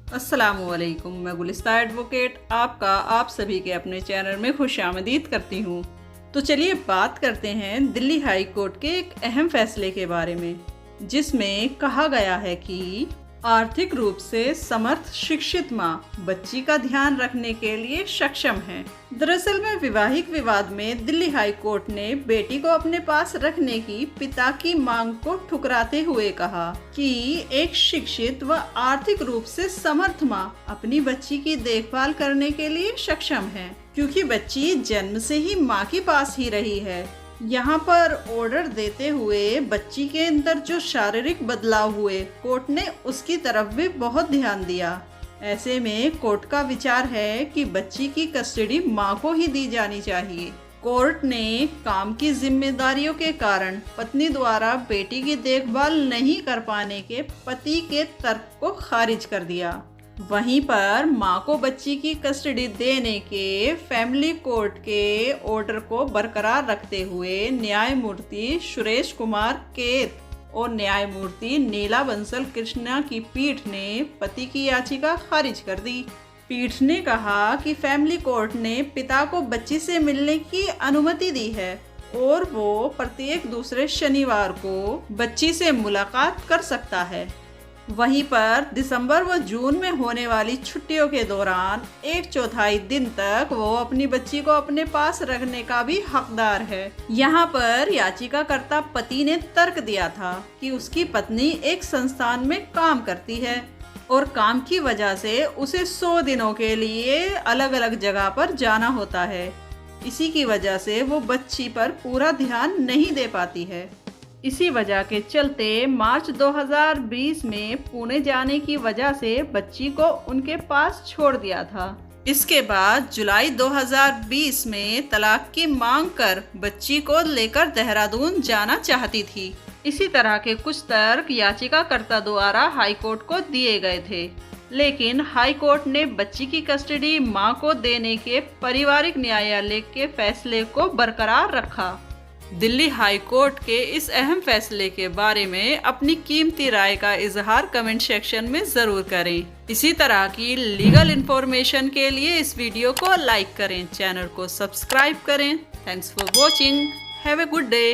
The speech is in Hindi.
अस्सलामुअलैकुम। मैं गुलिस्ता एडवोकेट आपका आप सभी के अपने चैनल में खुशामदीद करती हूँ। तो चलिए बात करते हैं दिल्ली हाई कोर्ट के एक अहम फैसले के बारे में, जिसमें कहा गया है कि आर्थिक रूप से समर्थ शिक्षित माँ बच्ची का ध्यान रखने के लिए सक्षम है। दरअसल में वैवाहिक विवाद में दिल्ली हाई कोर्ट ने बेटी को अपने पास रखने की पिता की मांग को ठुकराते हुए कहा कि एक शिक्षित व आर्थिक रूप से समर्थ माँ अपनी बच्ची की देखभाल करने के लिए सक्षम है, क्योंकि बच्ची जन्म से ही माँ के पास ही रही है। यहाँ पर ऑर्डर देते हुए बच्ची के अंदर जो शारीरिक बदलाव हुए, कोर्ट ने उसकी तरफ भी बहुत ध्यान दिया। ऐसे में कोर्ट का विचार है कि बच्ची की कस्टडी माँ को ही दी जानी चाहिए। कोर्ट ने काम की जिम्मेदारियों के कारण पत्नी द्वारा बेटी की देखभाल नहीं कर पाने के पति के तर्क को खारिज कर दिया। वहीं पर मां को बच्ची की कस्टडी देने के फैमिली कोर्ट के ऑर्डर को बरकरार रखते हुए न्यायमूर्ति सुरेश कुमार केत और न्यायमूर्ति नीला बंसल कृष्णा की पीठ ने पति की याचिका खारिज कर दी। पीठ ने कहा कि फैमिली कोर्ट ने पिता को बच्ची से मिलने की अनुमति दी है और वो प्रत्येक दूसरे शनिवार को बच्ची से मुलाकात कर सकता है। वहीं पर दिसंबर व जून में होने वाली छुट्टियों के दौरान 1/4 दिन तक वो अपनी बच्ची को अपने पास रखने का भी हकदार है। यहाँ पर याचिकाकर्ता पति ने तर्क दिया था कि उसकी पत्नी एक संस्थान में काम करती है और काम की वजह से उसे 100 दिनों के लिए अलग अलग जगह पर जाना होता है। इसी की वजह से वो बच्ची पर पूरा ध्यान नहीं दे पाती है। इसी वजह के चलते मार्च 2020 में पुणे जाने की वजह से बच्ची को उनके पास छोड़ दिया था। इसके बाद जुलाई 2020 में तलाक की मांग कर बच्ची को लेकर देहरादून जाना चाहती थी। इसी तरह के कुछ तर्क याचिकाकर्ता द्वारा हाईकोर्ट को दिए गए थे, लेकिन हाईकोर्ट ने बच्ची की कस्टडी मां को देने के पारिवारिक न्यायालय के फैसले को बरकरार रखा। दिल्ली हाई कोर्ट के इस अहम फैसले के बारे में अपनी कीमती राय का इजहार कमेंट सेक्शन में ज़रूर करें। इसी तरह की लीगल इन्फॉर्मेशन के लिए इस वीडियो को लाइक करें, चैनल को सब्सक्राइब करें। Thanks for watching. Have a good day.